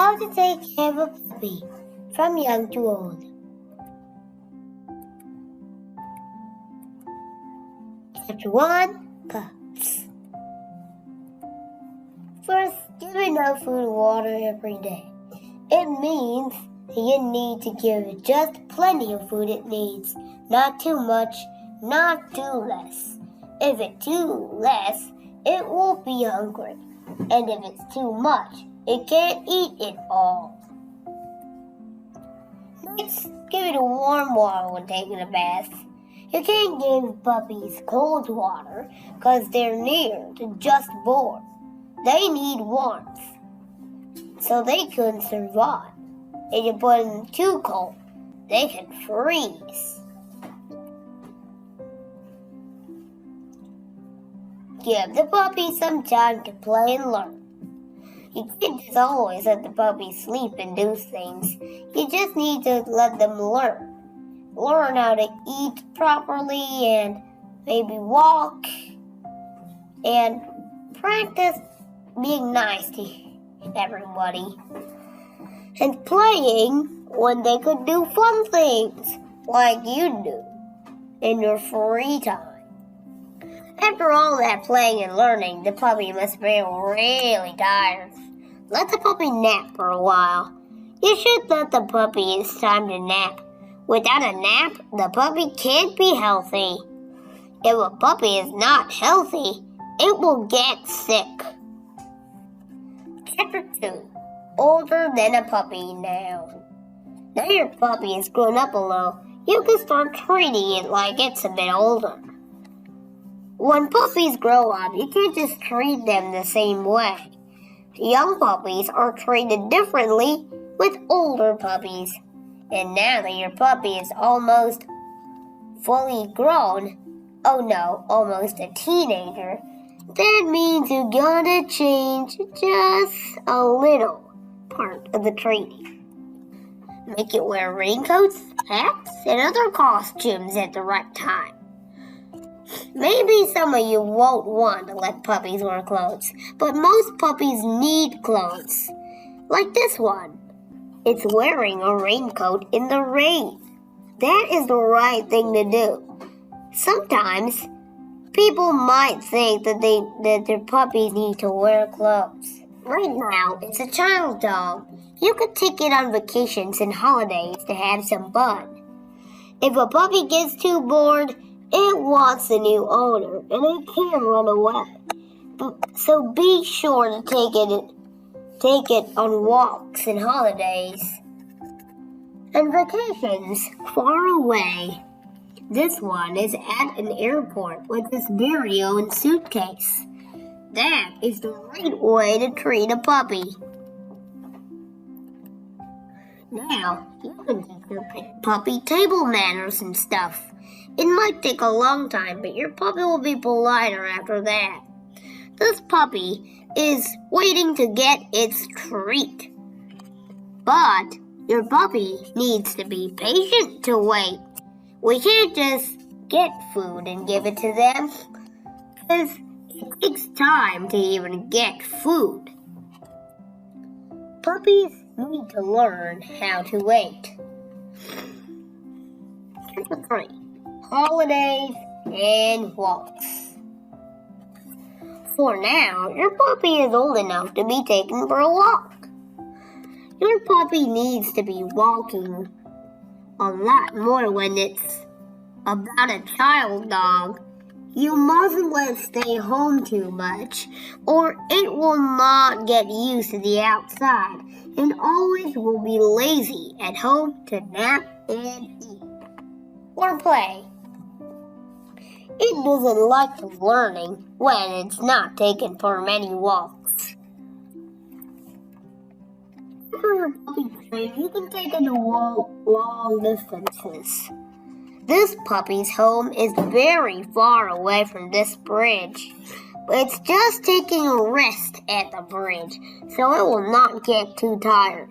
How to take care of a puppy from young to old. Chapter 1, Pups. First, give enough food and water every day. It means that you need to give it just plenty of food it needs. Not too much, not too less. If it's too less, it won't be hungry. And if it's too much, it can't eat it all. Next, give it warm water when taking a bath. You can't give puppies cold water because they're near to just born. They need warmth so they can survive. If you put them too cold, they can freeze. Give the puppy some time to play and learn. You can't just always let the puppy sleep and do things. You just need to let them learn. Learn how to eat properly and maybe walk. And practice being nice to everybody. And playing when they could do fun things like you do in your free time. After all that playing and learning, the puppy must be really tired. Let the puppy nap for a while. You should let the puppy it's time to nap. Without a nap, the puppy can't be healthy. If a puppy is not healthy, it will get sick. Chapter 2. Older than a puppy now. Now your puppy has grown up a little, you can start treating it like it's a bit older. When puppies grow up, you can't just treat them the same way. Young puppies are treated differently with older puppies. And now that your puppy is almost fully grown, almost a teenager, that means you gotta change just a little part of the training. Make it wear raincoats, hats, and other costumes at the right time. Maybe some of you won't want to let puppies wear clothes, but most puppies need clothes. Like this one. It's wearing a raincoat in the rain. That is the right thing to do. Sometimes, people might think that their puppies need to wear clothes. Right now, it's a child dog. You could take it on vacations and holidays to have some fun. If a puppy gets too bored, it wants a new owner, and it can't run away. So be sure to take it on walks and holidays and vacations far away. This one is at an airport with his very own suitcase. That is the right way to treat a puppy. Now, you can teach your puppy table manners and stuff. It might take a long time, but your puppy will be politer after that. This puppy is waiting to get its treat. But your puppy needs to be patient to wait. We can't just get food and give it to them, because it takes time to even get food. Puppies need to learn how to wait. Chapter 3. Holidays and walks. For now, your puppy is old enough to be taken for a walk. Your puppy needs to be walking a lot more when it's about a child dog. You mustn't let it stay home too much, or it will not get used to the outside and always will be lazy at home to nap and eat or play. It doesn't like learning when it's not taken for many walks. For your puppy train, you can take it to walk long distances. This puppy's home is very far away from this bridge. It's just taking a rest at the bridge, so it will not get too tired.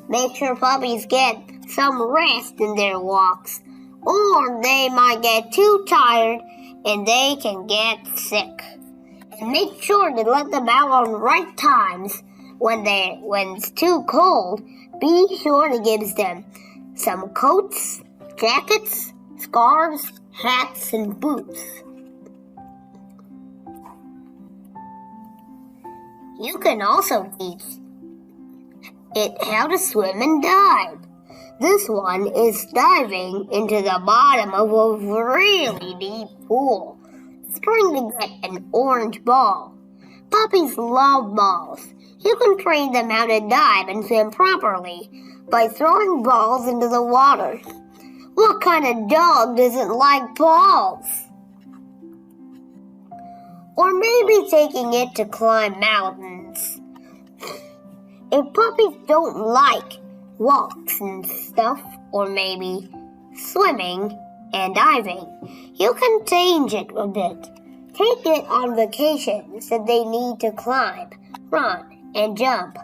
Make sure puppies get some rest in their walks, or they might get too tired and they can get sick. And make sure to let them out on right times When it's too cold, be sure to give them some coats, jackets, scarves, hats, and boots. You can also teach it how to swim and dive. This one is diving into the bottom of a really deep pool, trying to get an orange ball. Puppies love balls. You can train them how to dive and swim properly by throwing balls into the water. What kind of dog doesn't like balls? Or maybe taking it to climb mountains. If puppies don't like walks and stuff, or maybe swimming and diving, you can change it a bit. Take it on vacations that they need to climb, run, and jump.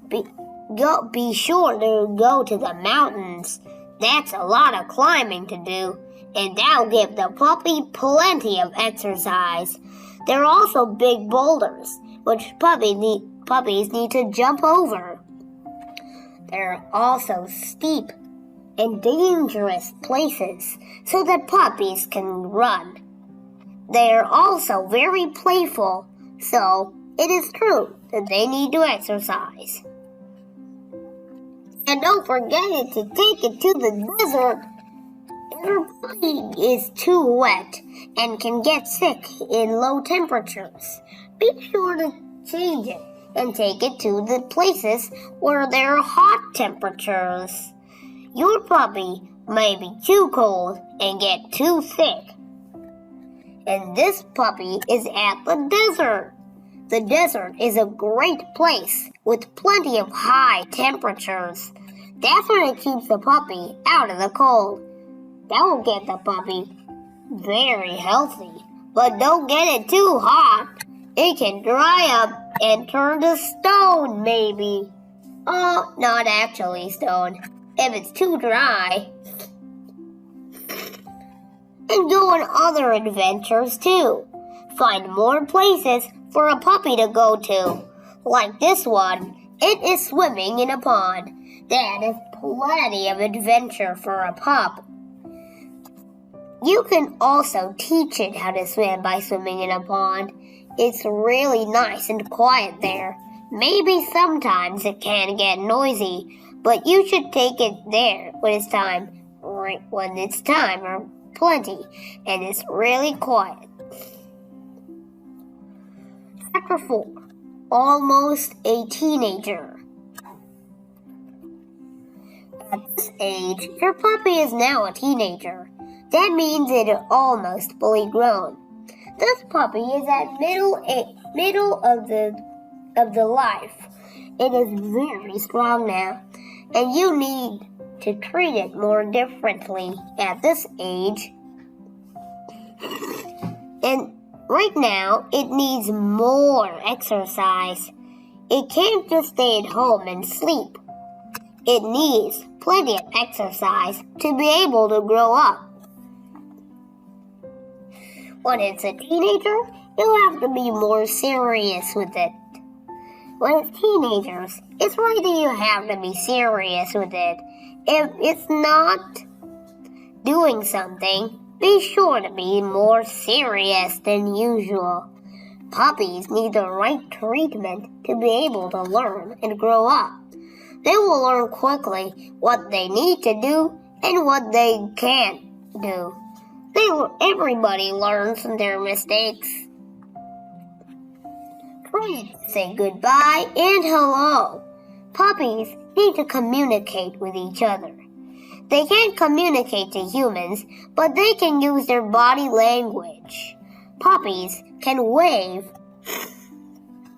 Be sure to go to the mountains. That's a lot of climbing to do, and that'll give the puppy plenty of exercise. There are also big boulders, which puppies need to jump over. There are also steep and dangerous places so that puppies can run. They are also very playful, so it is true that they need to exercise. And don't forget to take it to the desert. If your puppy is too wet and can get sick in low temperatures, be sure to change it and take it to the places where there are hot temperatures. Your puppy may be too cold and get too sick. And this puppy is at the desert. The desert is a great place with plenty of high temperatures. That's when it keeps the puppy out of the cold. That will get the puppy very healthy. But don't get it too hot. It can dry up and turn to stone, maybe. Oh, not actually stone. If it's too dry. And go on other adventures too. Find more places for a puppy to go to. Like this one, it is swimming in a pond. That is plenty of adventure for a pup. You can also teach it how to swim by swimming in a pond. It's really nice and quiet there. Maybe sometimes it can get noisy, but you should take it there when it's time, or plenty, and it's really quiet. Chapter 4. Almost a teenager. At this age, your puppy is now a teenager. That means it is almost fully grown. This puppy is at middle of the life. It is very strong now, and you need to treat it more differently at this age. And right now, it needs more exercise. It can't just stay at home and sleep. It needs plenty of exercise to be able to grow up. When it's a teenager, you'll have to be more serious with it. When it's teenagers, it's right that you have to be serious with it. If it's not doing something, be sure to be more serious than usual. Puppies need the right treatment to be able to learn and grow up. They will learn quickly what they need to do and what they can't do. Everybody learns from their mistakes. Try to say goodbye and hello. Puppies need to communicate with each other. They can't communicate to humans, but they can use their body language. Puppies can wave.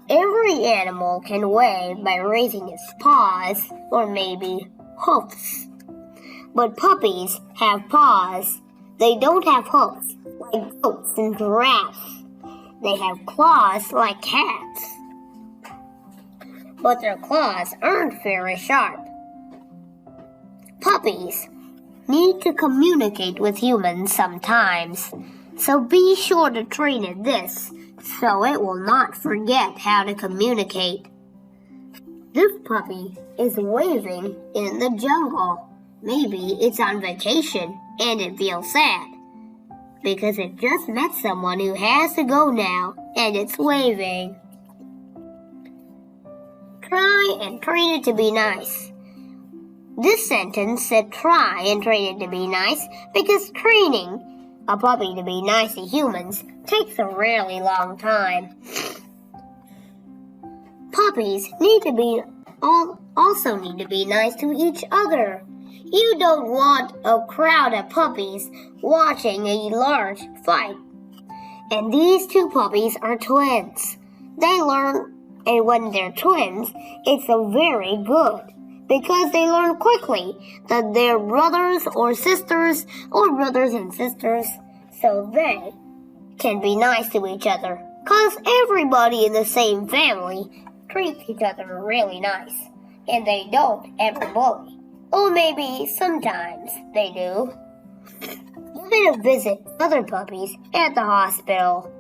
Every animal can wave by raising its paws or maybe hoofs. But puppies have paws. They don't have hoofs like goats and giraffes. They have claws like cats. But their claws aren't very sharp. Puppies need to communicate with humans sometimes, so be sure to train it this so it will not forget how to communicate. This puppy is waving in the jungle. Maybe it's on vacation and it feels sad because it just met someone who has to go now and it's waving. Try and train it to be nice. This sentence said try and train it to be nice because training a puppy to be nice to humans takes a really long time. Puppies also need to be nice to each other. You don't want a crowd of puppies watching a large fight. And these two puppies are twins. They learn, and when they're twins, it's a very good because they learn quickly that they're brothers or sisters or brothers and sisters, so they can be nice to each other because everybody in the same family treats each other really nice, and they don't ever bully. Or maybe sometimes they do. Give it a visit to other puppies at the hospital.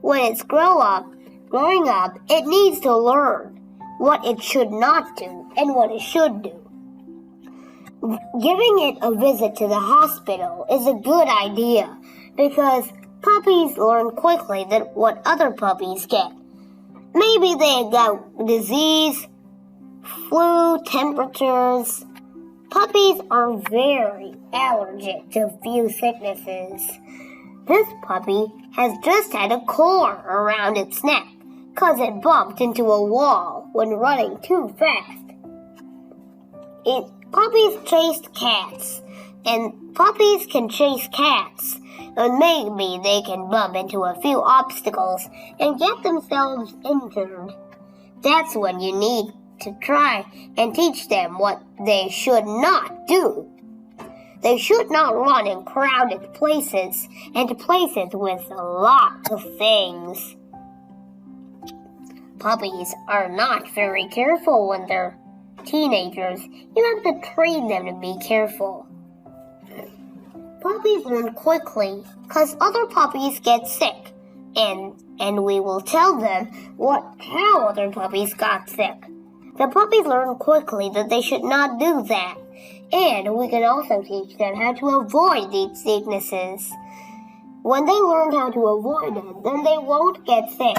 When it's growing up, it needs to learn what it should not do and what it should do. Giving it a visit to the hospital is a good idea because puppies learn quickly what other puppies get. Maybe they got disease, flu, temperatures. Puppies are very allergic to few sicknesses. This puppy has just had a cord around its neck because it bumped into a wall when running too fast. Puppies chased cats, and puppies can chase cats, and maybe they can bump into a few obstacles and get themselves injured. That's when you need to try and teach them what they should not do. They should not run in crowded places and places with a lot of things. Puppies are not very careful when they're teenagers. You have to train them to be careful. Puppies learn quickly because other puppies get sick, and we will tell them how other puppies got sick. The puppies learn quickly that they should not do that, and we can also teach them how to avoid these sicknesses. When they learn how to avoid it, then they won't get sick,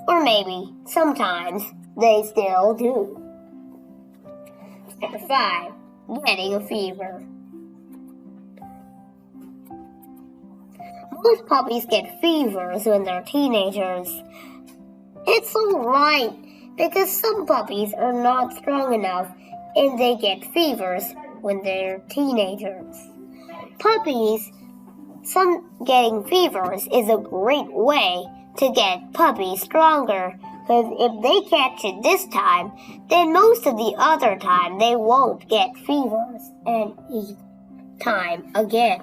or maybe sometimes they still do. Step 5. Getting a fever. Most puppies get fevers when they're teenagers. It's alright because some puppies are not strong enough and they get fevers when they're teenagers. Getting fevers is a great way to get puppies stronger because if they catch it this time, then most of the other time they won't get fevers any time again.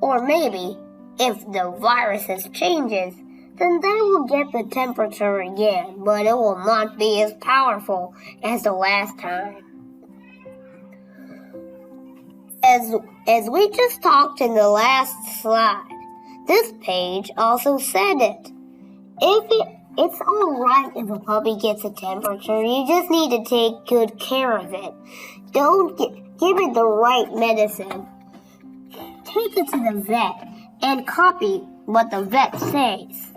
Or maybe if the virus changes, then they will get the temperature again, but it will not be as powerful as the last time. As we just talked in the last slide, this page also said it. It's alright if a puppy gets a temperature, you just need to take good care of it. Don't give it the right medicine. Take it to the vet and copy what the vet says.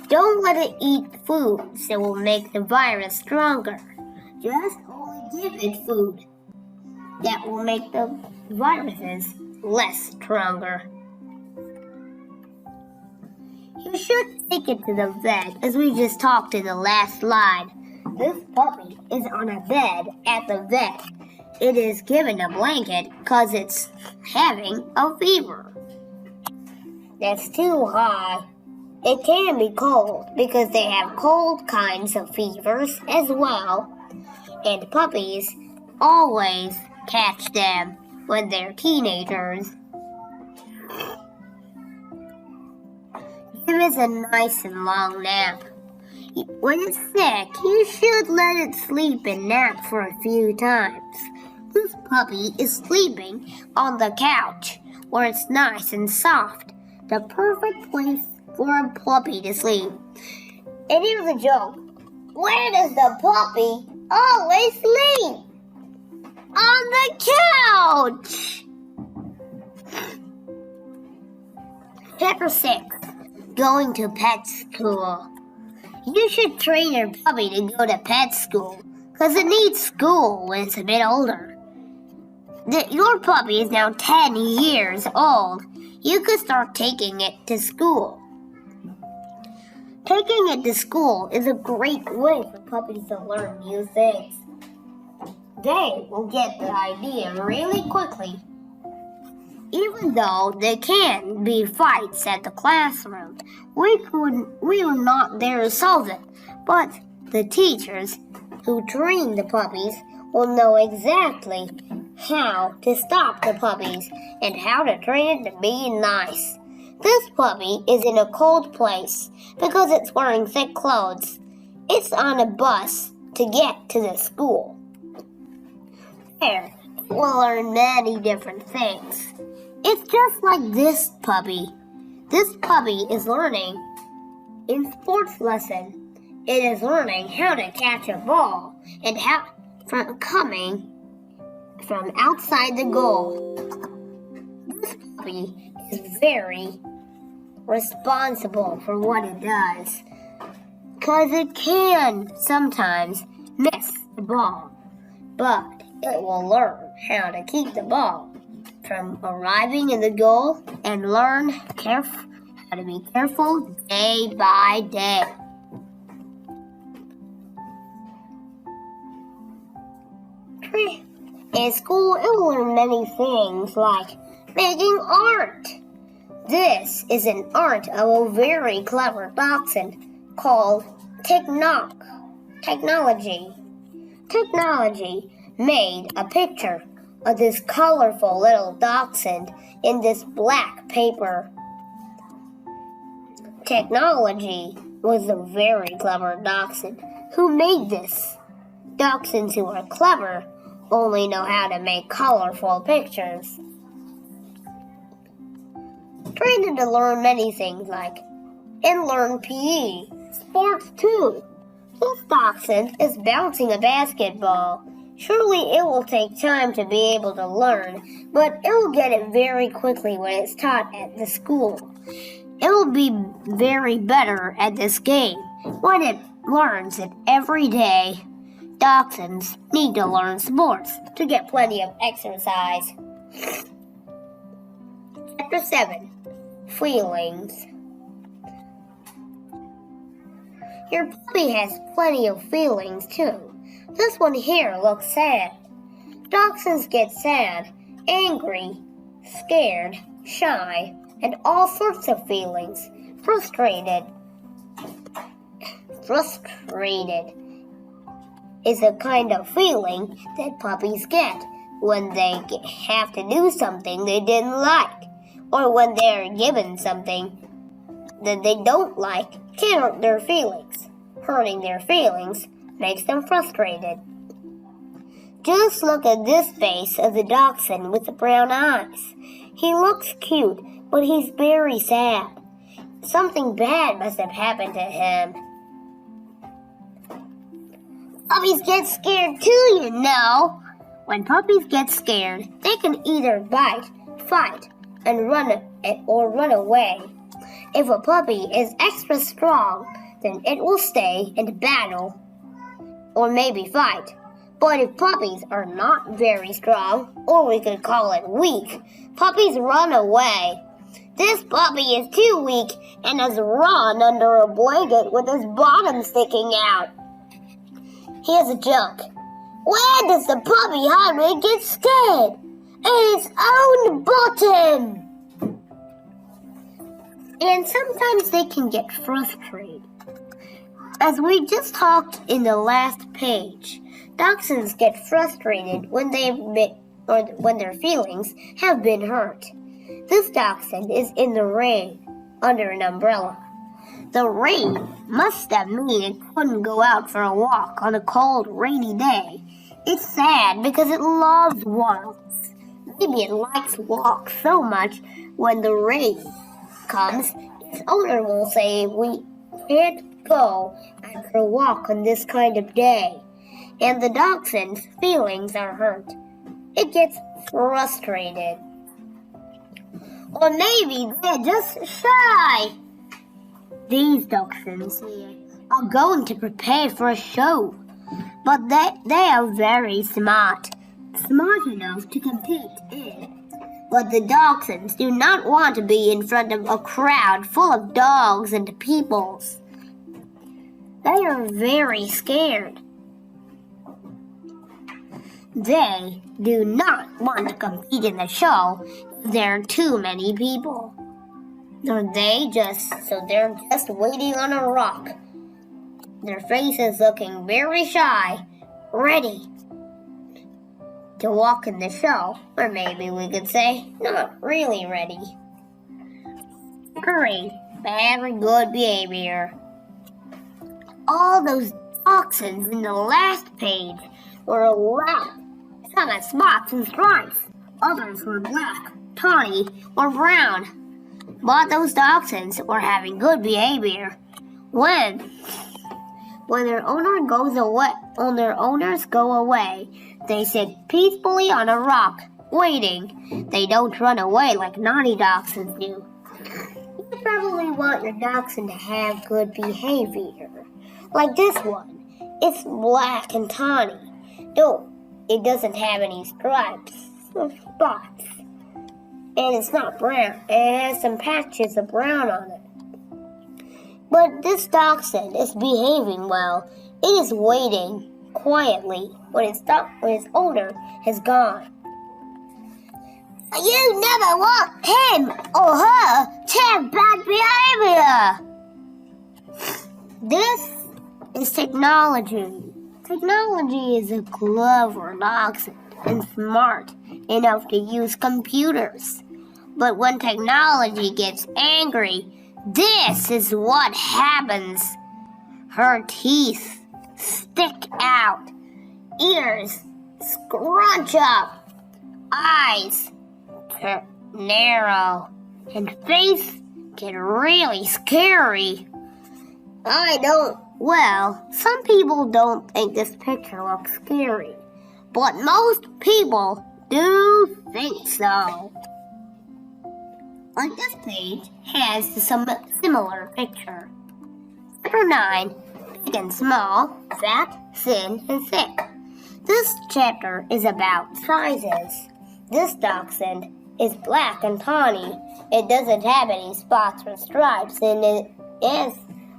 Don't let it eat foods that will make the virus stronger. Just only give it food that will make the viruses less stronger. You should take it to the vet, as we just talked in the last slide. This puppy is on a bed at the vet. It is given a blanket because it's having a fever. That's too high. It can be cold because they have cold kinds of fevers as well. And puppies always catch them when they're teenagers. Give it a nice and long nap. When it's sick, you should let it sleep and nap for a few times. This puppy is sleeping on the couch where it's nice and soft. The perfect place for a puppy to sleep. And here's a joke. Where does the puppy always sleep on the couch. Chapter 6. Going to pet school. You should train your puppy to go to pet school because it needs school when it's a bit older. Your puppy is now 10 years old. You could start taking it to school. Taking it to school is a great way for puppies to learn new things. They will get the idea really quickly. Even though there can be fights at the classroom, we are not there to solve it, but the teachers who train the puppies will know exactly how to stop the puppies and how to train it to be nice. This puppy is in a cold place because it's wearing thick clothes. It's on a bus to get to the school. There, it will learn many different things. It's just like this puppy. This puppy is learning in sports lesson. It is learning how to catch a ball and how from coming from outside the goal. This puppy is very responsible for what it does because it can sometimes miss the ball, but it will learn how to keep the ball from arriving in the goal and learn how to be careful day by day. In school, it will learn many things like making art. This is an art of a very clever dachshund called technology. Technology made a picture of this colorful little dachshund in this black paper. Technology was a very clever dachshund who made this. Dachshunds who are clever only know how to make colorful pictures. Train them to learn many things and learn PE, sports too. This dachshund is bouncing a basketball. Surely it will take time to be able to learn, but it will get it very quickly when it's taught at the school. It will be very better at this game when it learns it every day. Dachshunds need to learn sports to get plenty of exercise. Chapter 7. Feelings. Your puppy has plenty of feelings too. This one here looks sad. Dachshunds get sad, angry, scared, shy, and all sorts of feelings. Frustrated is a kind of feeling that puppies get when they have to do something they didn't like, or when they are given something that they don't like can hurt their feelings. Hurting their feelings makes them frustrated. Just look at this face of the dachshund with the brown eyes. He looks cute, but he's very sad. Something bad must have happened to him. Puppies get scared too, you know. When puppies get scared, they can either bite, fight, and run away. If a puppy is extra strong, then it will stay and battle, or maybe fight. But if puppies are not very strong, or we could call it weak, puppies run away. This puppy is too weak and has run under a blanket with his bottom sticking out. Here's a joke. Where does the puppy hide when it gets scared? In its own bottom! And sometimes they can get frustrated. As we just talked in the last page, dachshunds get frustrated when their feelings have been hurt. This dachshund is in the rain under an umbrella. The rain must have meant it couldn't go out for a walk on a cold, rainy day. It's sad because it loves walks. Maybe it likes walks so much when the rain comes, its owner will say, "We can't go out for a walk on this kind of day." and the dachshund's feelings are hurt. It gets frustrated. Or maybe they're just shy. These dachshunds here are going to prepare for a show, but they are very smart enough to compete in. But the dachshunds do not want to be in front of a crowd full of dogs and peoples. They are very scared. They do not want to compete in the show if there are too many people. So they're just waiting on a rock. Their faces looking very shy, ready to walk in the show, or maybe we could say not really ready. 3. Very good behavior. All those dachshunds in the last page were black. Some had spots and stripes. Others were black, tawny, or brown. But those dachshunds were having good behavior. When their owners go away, they sit peacefully on a rock, waiting. They don't run away like naughty dachshunds do. You probably want your dachshund to have good behavior. Like this one. It's black and tawny. No, it doesn't have any stripes or spots. And it's not brown. It has some patches of brown on it. But this dachshund is behaving well. It is waiting quietly when its owner has gone. You never want him or her to have bad behavior. This is technology. Technology is a clever dachshund and smart enough to use computers. But when technology gets angry, this is what happens. Her teeth stick out, ears scrunch up, eyes turn narrow, and face get really scary. Some people don't think this picture looks scary, but most people do think so. Like this page has some similar picture. Chapter 9, Big and Small, Fat, Thin, and Thick. This chapter is about sizes. This dachshund is black and tawny. It doesn't have any spots or stripes, and it has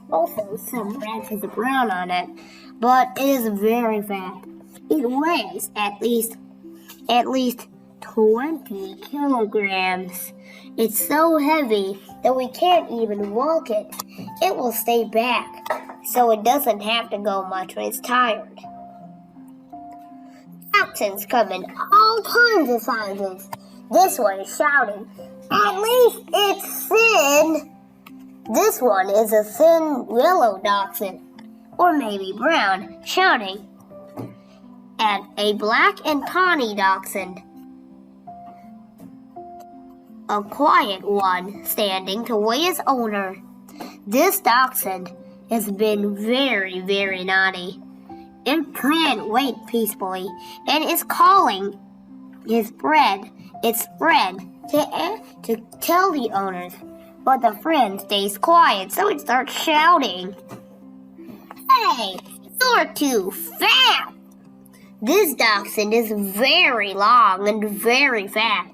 also some patches of brown on it, but it is very fat. It weighs at least 20 kilograms. It's so heavy that we can't even walk it. It will stay back, so it doesn't have to go much when it's tired. Dachshunds come in all kinds of sizes. This one is shouting, "At least it's thin!" This one is a thin yellow dachshund, or maybe brown, shouting at a black and tawny dachshund. A quiet one standing to weigh his owner. This dachshund has been very, very naughty. It can't wait peacefully and is calling its friend to tell the owners. But the friend stays quiet, so it starts shouting, "Hey, you're too fat!" This dachshund is very long and very fat.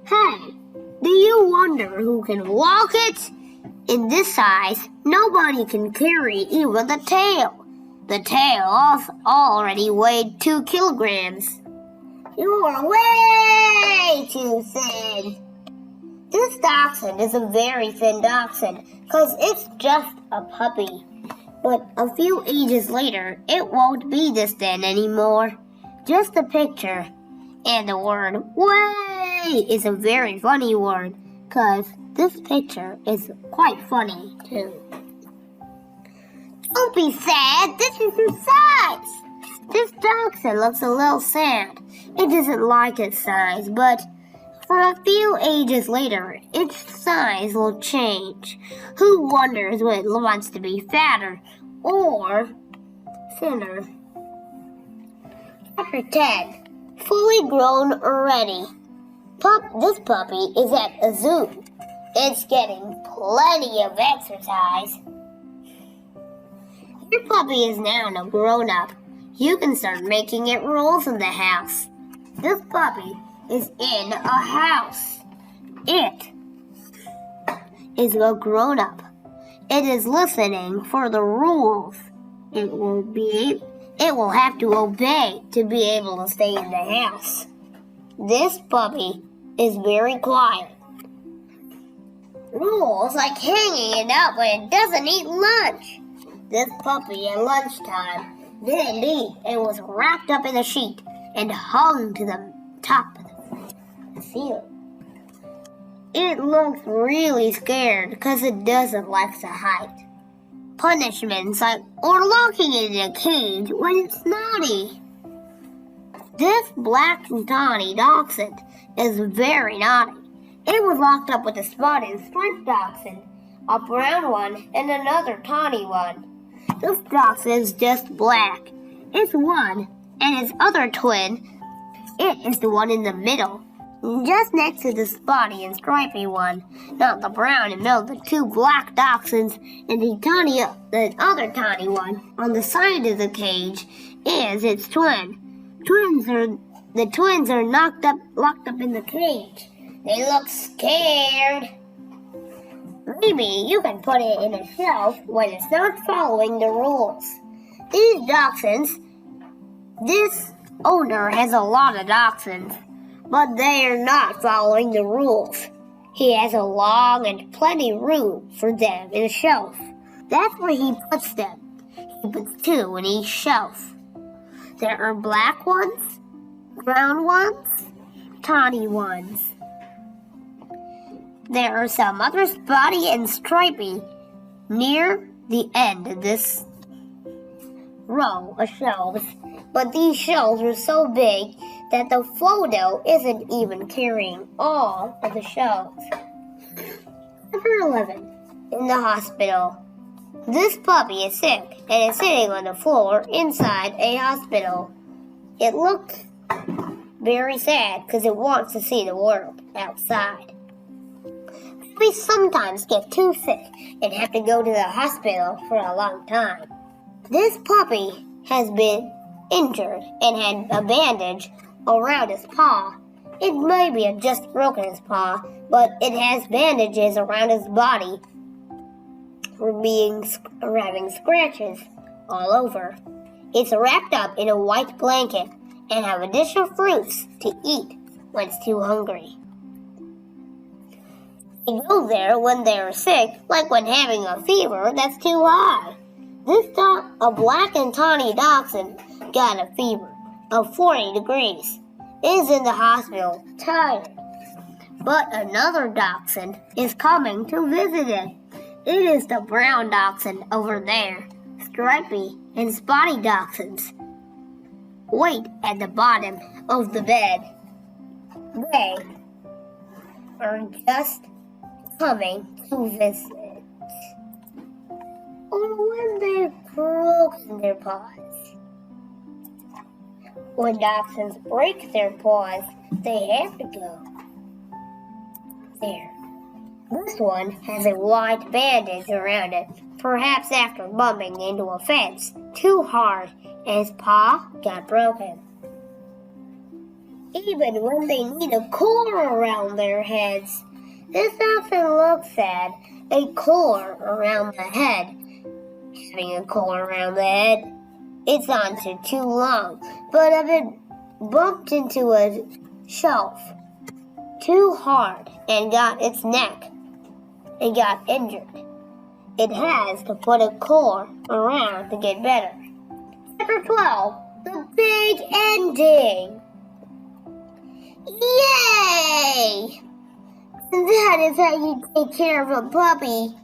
Hey, do you wonder who can walk it? In this size, nobody can carry even the tail. The tail already weighed 2 kilograms. You're way too thin. This dachshund is a very thin dachshund because it's just a puppy. But a few ages later, it won't be this thin anymore. Just a picture. And the word way is a very funny word because this picture is quite funny too. Don't be sad, this is your size. This dachshund looks a little sad. It doesn't like its size, but for a few ages later, its size will change. Who wonders when it wants to be fatter or thinner? Chapter 10. Fully grown already. This puppy is at a zoo. It's getting plenty of exercise. Your puppy is now a grown-up. You can start making it rules in the house. This puppy is in a house. It is a grown-up. It is listening for the rules. It will have to obey to be able to stay in the house. This puppy is very quiet. Rules like hanging it up when it doesn't eat lunch. This puppy at lunchtime didn't eat and was wrapped up in a sheet and hung to the top of the ceiling. It looks really scared because it doesn't like the height. Punishments like or locking it in a cage when it's naughty. This black and tawny dachshund is very naughty. It was locked up with a spotted and striped dachshund, a brown one, and another tawny one. This dachshund is just black. It's one, and its other twin, it is the one in the middle. Just next to the spotty and stripy one, not the brown and middle, the two black dachshunds, and the other tiny one on the side of the cage is its twin. The twins are locked up in the cage. They look scared. Maybe you can put it in a shelf when it's not following the rules. These dachshunds, this owner has a lot of dachshunds, but they are not following the rules. He has a long and plenty room for them in a shelf. That's where he puts them. He puts 2 in each shelf. There are black ones, brown ones, tawny ones. There are some other spotty and stripy near the end of this row of shelves, but these shelves are so big that the photo isn't even carrying all of the shelves. Number 11. In the hospital. This puppy is sick and is sitting on the floor inside a hospital. It looks very sad because it wants to see the world outside. Puppies sometimes get too sick and have to go to the hospital for a long time. This puppy has been injured and had a bandage around his paw. It may be just broken his paw, but it has bandages around his body for having scratches all over. It's wrapped up in a white blanket and have additional fruits to eat when it's too hungry. They go there when they're sick, like when having a fever that's too high. A black and tawny dachshund got a fever of 40 degrees. Is in the hospital, tired. But another dachshund is coming to visit it. It is the brown dachshund over there. Stripy and spotty dachshunds wait at the bottom of the bed. They are just coming to visit. Or when they've broken their paws. When dachshunds break their paws, they have to go. There. This one has a white bandage around it, perhaps after bumping into a fence too hard and his paw got broken. Even when they need a collar around their heads, this often looks sad. A collar around the head. Having a collar around the head, it's on too long, but if it bumped into a shelf too hard and got its neck and got injured, it has to put a collar around to get better. Chapter 12, the big ending. Yay! And that is how you take care of a puppy.